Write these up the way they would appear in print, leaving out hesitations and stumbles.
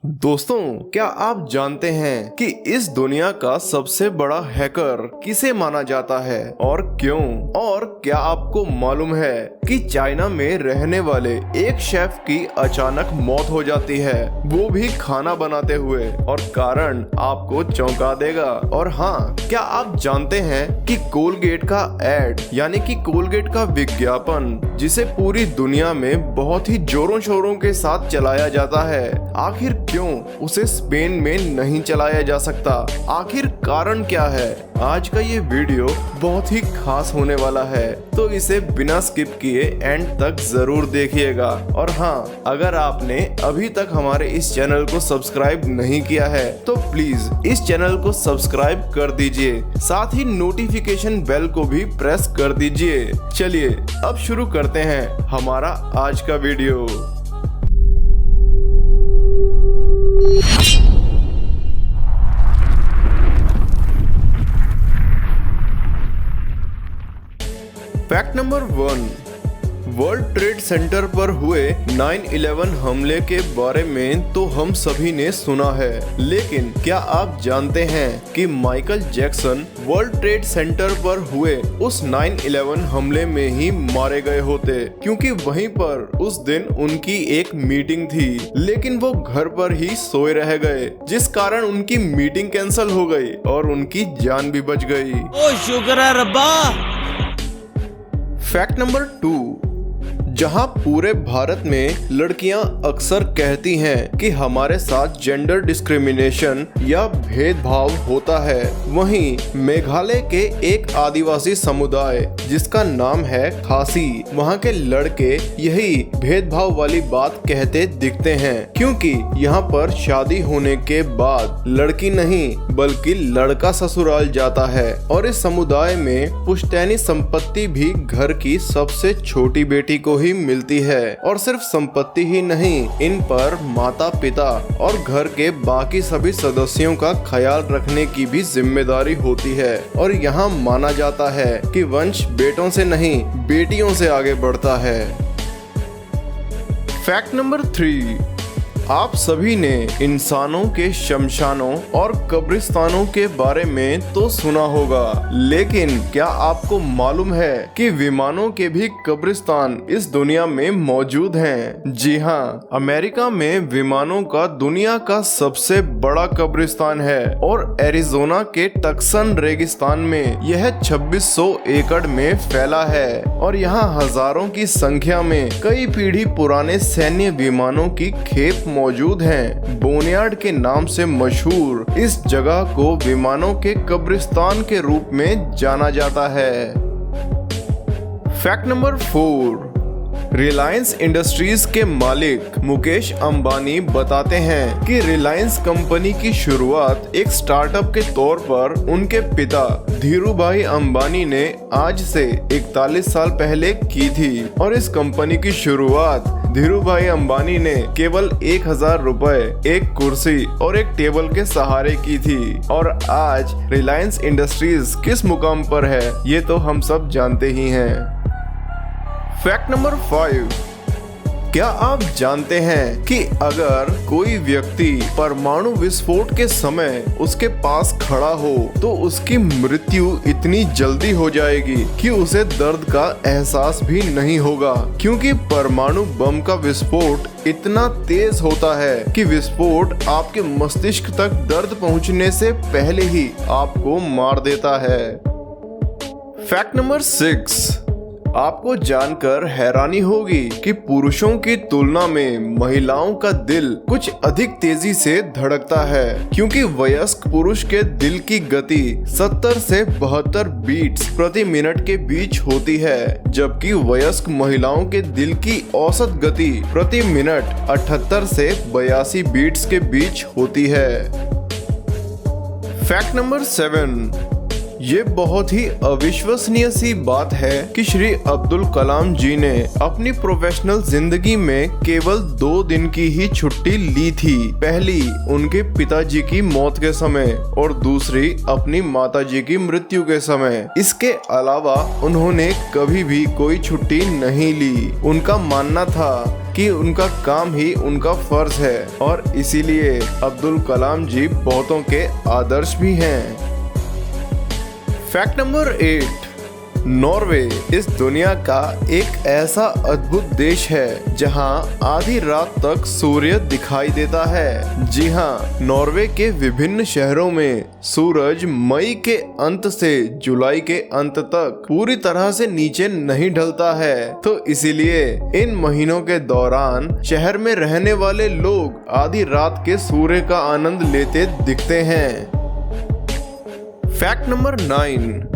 दोस्तों, क्या आप जानते हैं कि इस दुनिया का सबसे बड़ा हैकर किसे माना जाता है और क्यों? और क्या आपको मालूम है कि चाइना में रहने वाले एक शेफ की अचानक मौत हो जाती है, वो भी खाना बनाते हुए, और कारण आपको चौंका देगा। और हाँ, क्या आप जानते हैं कि कोलगेट का एड यानी कि कोलगेट का विज्ञापन, जिसे पूरी दुनिया में बहुत ही जोरों शोरों के साथ चलाया जाता है, आखिर क्यों उसे स्पेन में नहीं चलाया जा सकता? आखिर कारण क्या है? आज का ये वीडियो बहुत ही खास होने वाला है, तो इसे बिना स्किप किए एंड तक जरूर देखिएगा। और हाँ, अगर आपने अभी तक हमारे इस चैनल को सब्सक्राइब नहीं किया है तो प्लीज इस चैनल को सब्सक्राइब कर दीजिए, साथ ही नोटिफिकेशन बेल को भी प्रेस कर दीजिए। चलिए अब शुरू करते हैं हमारा आज का video. Fact number 1, world trade centre पर हुए 9/11 हमले के बारे में तो हम सभी ने सुना है, लेकिन क्या आप जानते हैं कि Michael Jackson world trade centre पर हुए उस 9/11 हमले में ही मारे गए होते, क्योंकि वहीं पर उस दिन उनकी एक मीटिंग थी, लेकिन वो घर पर ही सोए रह गए, जिस कारण उनकी मीटिंग कैंसिल हो गई और उनकी जान भी बच गई। ओ शुक्र है रब्बा। फैक्ट नंबर 2, जहां पूरे भारत में लड़कियां अक्सर कहती हैं कि हमारे साथ जेंडर डिस्क्रिमिनेशन या भेदभाव होता है, वहीं मेघालय के एक आदिवासी समुदाय जिसका नाम है खासी, वहां के लड़के यही भेदभाव वाली बात कहते दिखते हैं, क्योंकि यहां पर शादी होने के बाद लड़की नहीं बल्कि लड़का ससुराल जाता है, और इस समुदाय में पुश्तैनी संपत्ति भी घर की सबसे छोटी बेटी को ही मिलती है। और सिर्फ संपत्ति ही नहीं, इन पर माता पिता और घर के बाकी सभी सदस्यों का ख्याल रखने की भी जिम्मेदारी होती है। और यहाँ माना जाता है कि वंश बेटों से नहीं बेटियों से आगे बढ़ता है। फैक्ट नंबर 3, आप सभी ने इंसानों के शमशानों और कब्रिस्तानों के बारे में तो सुना होगा, लेकिन क्या आपको मालूम है कि विमानों के भी कब्रिस्तान इस दुनिया में मौजूद हैं? जी हाँ, अमेरिका में विमानों का दुनिया का सबसे बड़ा कब्रिस्तान है, और एरिजोना के टक्सन रेगिस्तान में यह 2600 एकड़ में फैला है, और यहाँ हजारों की संख्या में कई पीढ़ी पुराने सैन्य विमानों की खेप मौजूद हैं। बोनयार्ड के नाम से मशहूर इस जगह को विमानों के कब्रिस्तान के रूप में जाना जाता है। फैक्ट नंबर 4, रिलायंस इंडस्ट्रीज के मालिक मुकेश अंबानी बताते हैं कि रिलायंस कंपनी की शुरुआत एक स्टार्टअप के तौर पर उनके पिता धीरूभाई अंबानी ने आज से 41 साल पहले की थी, और इस कंपनी की शुरुआत धीरूभाई अंबानी ने केवल 1000 रुपए, एक कुर्सी और एक टेबल के सहारे की थी। और आज रिलायंस इंडस्ट्रीज किस मुकाम पर है ये तो हम सब जानते ही हैं। फैक्ट नंबर 5, क्या आप जानते हैं कि अगर कोई व्यक्ति परमाणु विस्फोट के समय उसके पास खड़ा हो तो उसकी मृत्यु इतनी जल्दी हो जाएगी कि उसे दर्द का एहसास भी नहीं होगा, क्योंकि परमाणु बम का विस्फोट इतना तेज होता है कि विस्फोट आपके मस्तिष्क तक दर्द पहुंचने से पहले ही आपको मार देता है। फैक्ट नंबर 6, आपको जानकर हैरानी होगी कि पुरुषों की तुलना में महिलाओं का दिल कुछ अधिक तेजी से धड़कता है, क्योंकि वयस्क पुरुष के दिल की गति 70 से 72 बीट्स प्रति मिनट के बीच होती है, जबकि वयस्क महिलाओं के दिल की औसत गति प्रति मिनट 78 से 82 बीट्स के बीच होती है। फैक्ट नंबर 7, ये बहुत ही अविश्वसनीय सी बात है कि श्री अब्दुल कलाम जी ने अपनी प्रोफेशनल जिंदगी में केवल 2 दिन की ही छुट्टी ली थी। पहली उनके पिताजी की मौत के समय और दूसरी अपनी माताजी की मृत्यु के समय। इसके अलावा उन्होंने कभी भी कोई छुट्टी नहीं ली। उनका मानना था कि उनका काम ही उनका फर्ज है और इसीलिए अब्दुल कलाम जी बहुतों के आदर्श भी हैं। फैक्ट नंबर 8, नॉर्वे इस दुनिया का एक ऐसा अद्भुत देश है जहां आधी रात तक सूर्य दिखाई देता है। जी हां, नॉर्वे के विभिन्न शहरों में सूरज मई के अंत से जुलाई के अंत तक पूरी तरह से नीचे नहीं ढलता है, तो इसीलिए इन महीनों के दौरान शहर में रहने वाले लोग आधी रात के सूर्य का आनंद लेते दिखते हैं। फैक्ट नंबर 9,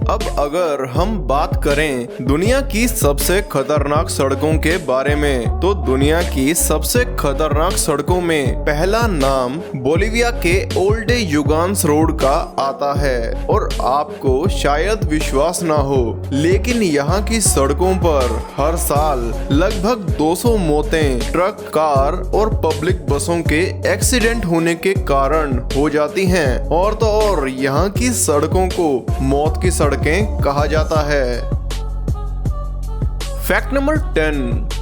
अब अगर हम बात करें दुनिया की सबसे खतरनाक सड़कों के बारे में, तो दुनिया की सबसे खतरनाक सड़कों में पहला नाम बोलिविया के ओल्डे युगांस रोड का आता है। और आपको शायद विश्वास ना हो, लेकिन यहाँ की सड़कों पर हर साल लगभग 200 मौतें ट्रक, कार और पब्लिक बसों के एक्सीडेंट होने के कारण हो जाती हैं। और तो और यहाँ की सड़कों को मौत की सड़कें कहा जाता है। फैक्ट नंबर 10,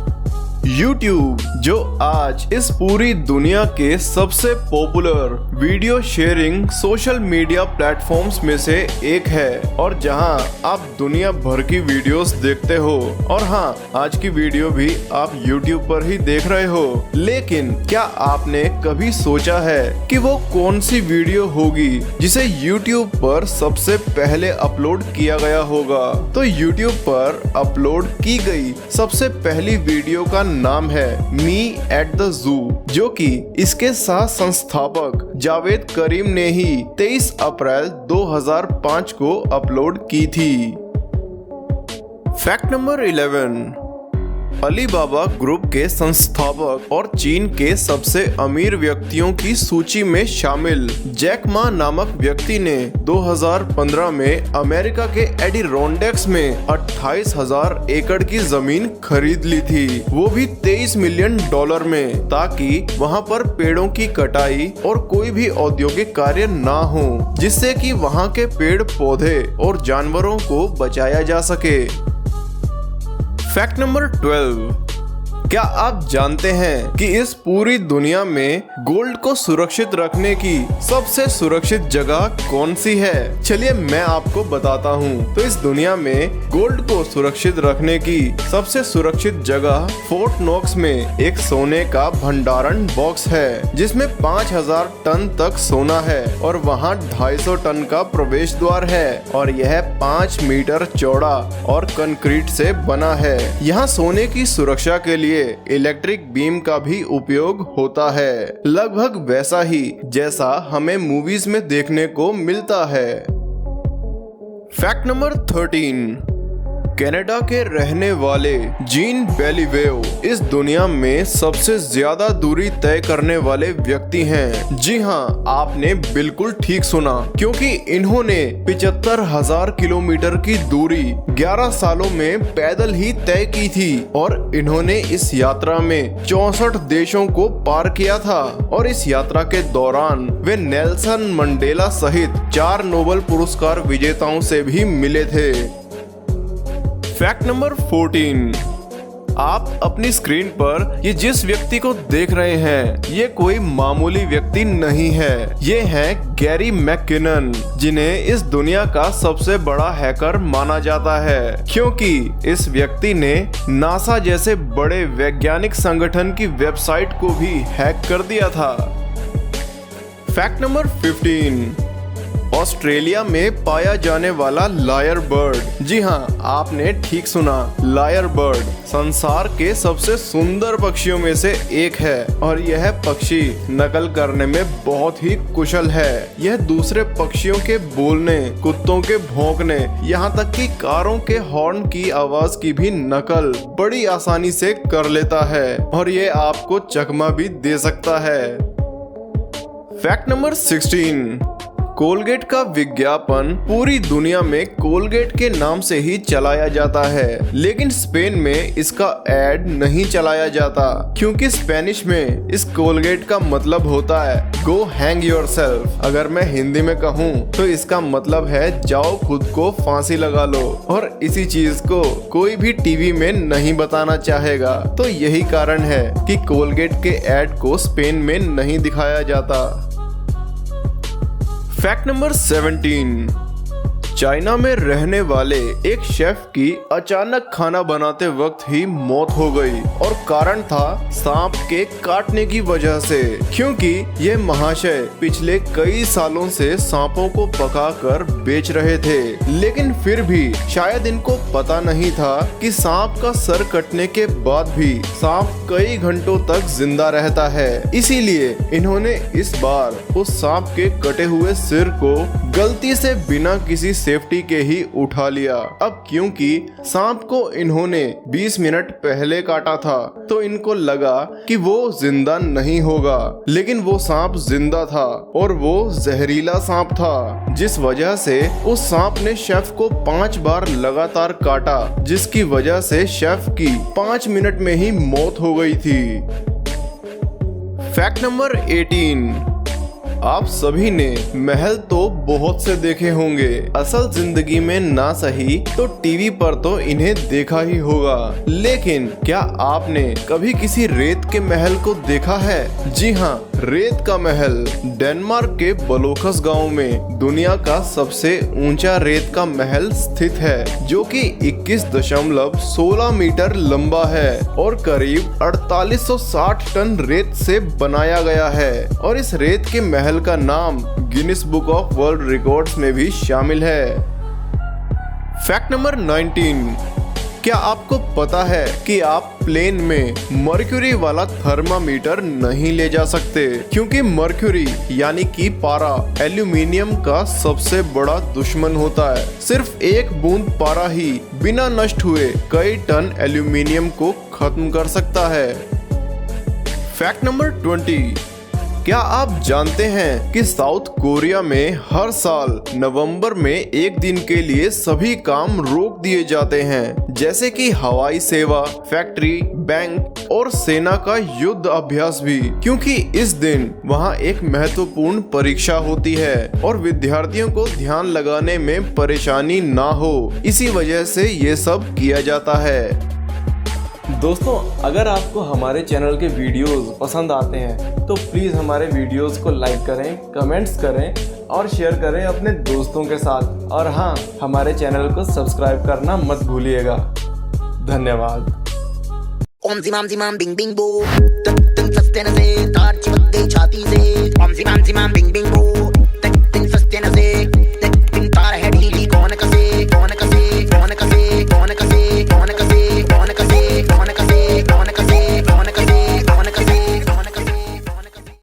YouTube जो आज इस पूरी दुनिया के सबसे popular video sharing social media platforms में से एक है और जहां आप दुनिया भर की वीडियोस देखते हो। और हाँ, आज की वीडियो भी आप YouTube पर ही देख रहे हो, लेकिन क्या आपने कभी सोचा है कि वो कौन सी वीडियो होगी जिसे YouTube पर सबसे पहले अपलोड किया गया होगा? तो YouTube पर अपलोड की गई सबसे पहली वीडियो का नाम है मी एट द जू, जो कि इसके सह संस्थापक जावेद करीम ने ही 23 अप्रैल 2005 को अपलोड की थी। फैक्ट नंबर 11, अलीबाबा ग्रुप के संस्थापक और चीन के सबसे अमीर व्यक्तियों की सूची में शामिल जैक मा नामक व्यक्ति ने 2015 में अमेरिका के एडिरोंडेक्स में 28,000 एकड़ की जमीन खरीद ली थी, वो भी $23 मिलियन में, ताकि वहां पर पेड़ों की कटाई और कोई भी औद्योगिक कार्य ना हो, जिससे कि वहां के पेड़ पौधे और जानवरों को बचाया जा सके। फैक्ट नंबर 12, क्या आप जानते हैं कि इस पूरी दुनिया में गोल्ड को सुरक्षित रखने की सबसे सुरक्षित जगह कौन सी है? चलिए मैं आपको बताता हूँ। तो इस दुनिया में गोल्ड को सुरक्षित रखने की सबसे सुरक्षित जगह फोर्ट नॉक्स में एक सोने का भंडारण बॉक्स है, जिसमें 5,000 टन तक सोना है और वहाँ 250 टन का प्रवेश द्वार है और यह 5 मीटर चौड़ा और कंक्रीट से बना है। यहाँ सोने की सुरक्षा के लिए इलेक्ट्रिक बीम का भी उपयोग होता है, लगभग वैसा ही जैसा हमें मूवीज में देखने को मिलता है। फैक्ट नंबर 13, कनाडा के रहने वाले जीन बेलीवेव इस दुनिया में सबसे ज्यादा दूरी तय करने वाले व्यक्ति हैं। जी हाँ, आपने बिल्कुल ठीक सुना, क्योंकि इन्होंने 75,000 किलोमीटर की दूरी 11 सालों में पैदल ही तय की थी और इन्होंने इस यात्रा में 64 देशों को पार किया था। और इस यात्रा के दौरान वे नेल्सन मंडेला सहित 4 नोबेल पुरस्कार विजेताओं से भी मिले थे। फैक्ट नंबर 14, आप अपनी स्क्रीन पर ये जिस व्यक्ति को देख रहे हैं, ये कोई मामूली व्यक्ति नहीं है। ये हैं गैरी मैकिनन, जिन्हें इस दुनिया का सबसे बड़ा हैकर माना जाता है, क्योंकि इस व्यक्ति ने नासा जैसे बड़े वैज्ञानिक संगठन की वेबसाइट को भी हैक कर दिया था। फैक्ट नंबर 15, ऑस्ट्रेलिया में पाया जाने वाला लायर बर्ड। जी हाँ, आपने ठीक सुना, लायर बर्ड संसार के सबसे सुंदर पक्षियों में से एक है और यह पक्षी नकल करने में बहुत ही कुशल है। यह दूसरे पक्षियों के बोलने, कुत्तों के भौंकने, यहाँ तक कि कारों के हॉर्न की आवाज की भी नकल बड़ी आसानी से कर लेता है और ये आपको चकमा भी दे सकता है। फैक्ट नंबर 16, कोलगेट का विज्ञापन पूरी दुनिया में कोलगेट के नाम से ही चलाया जाता है, लेकिन स्पेन में इसका एड नहीं चलाया जाता क्योंकि स्पेनिश में इस कोलगेट का मतलब होता है गो हैंग योरसेल्फ। अगर मैं हिंदी में कहूँ तो इसका मतलब है जाओ खुद को फांसी लगा लो, और इसी चीज को कोई भी टीवी में नहीं बताना चाहेगा। तो यही कारण है कि कोलगेट के एड को स्पेन में नहीं दिखाया जाता। फैक्ट नंबर 17, चाइना में रहने वाले एक शेफ की अचानक खाना बनाते वक्त ही मौत हो गई, और कारण था सांप के काटने की वजह से, क्योंकि ये महाशय पिछले कई सालों से सांपों को पकाकर बेच रहे थे, लेकिन फिर भी शायद इनको पता नहीं था कि सांप का सर कटने के बाद भी सांप कई घंटों तक जिंदा रहता है। इसीलिए इन्होंने इस बार उस सांप के कटे हुए सिर को गलती से बिना किसी सेफ्टी के ही उठा लिया। अब क्योंकि सांप को इन्होंने 20 मिनट पहले काटा था तो इनको लगा कि वो जिंदा नहीं होगा, लेकिन वो सांप जिंदा था और वो जहरीला सांप था, जिस वजह से उस सांप ने शेफ को 5 बार लगातार काटा, जिसकी वजह से शेफ की 5 मिनट में ही मौत हो गई थी। फैक्ट नंबर 18, आप सभी ने महल तो बहुत से देखे होंगे, असल जिंदगी में ना सही तो टीवी पर तो इन्हें देखा ही होगा, लेकिन क्या आपने कभी किसी रेत के महल को देखा है? जी हाँ, रेत का महल डेनमार्क के बलोखस गांव में दुनिया का सबसे ऊंचा रेत का महल स्थित है, जो कि 21.16 मीटर लंबा है और करीब 4860 टन रेत से बनाया गया है, और इस रेत के महल का नाम Guinness book of world records में भी शामिल है। फैक्ट नंबर 19, क्या आपको पता है कि आप प्लेन में मर्क्यूरी वाला थर्मामीटर नहीं ले जा सकते, क्योंकि मर्क्यूरी यानी कि पारा एल्यूमिनियम का सबसे बड़ा दुश्मन होता है। सिर्फ एक बूंद पारा ही बिना नष्ट हुए कई टन एल्यूमिनियम को खत्म कर सकता है। फैक्ट नंबर 20, क्या आप जानते हैं कि साउथ कोरिया में हर साल नवंबर में एक दिन के लिए सभी काम रोक दिए जाते हैं, जैसे कि हवाई सेवा, फैक्ट्री, बैंक और सेना का युद्ध अभ्यास भी, क्योंकि इस दिन वहां एक महत्वपूर्ण परीक्षा होती है और विद्यार्थियों को ध्यान लगाने में परेशानी ना हो, इसी वजह से ये सब किया जाता है। दोस्तों, अगर आपको हमारे चैनल के वीडियोस पसंद आते हैं तो प्लीज़ हमारे वीडियोस को लाइक करें, कमेंट्स करें और शेयर करें अपने दोस्तों के साथ, और हाँ, हमारे चैनल को सब्सक्राइब करना मत भूलिएगा। धन्यवाद।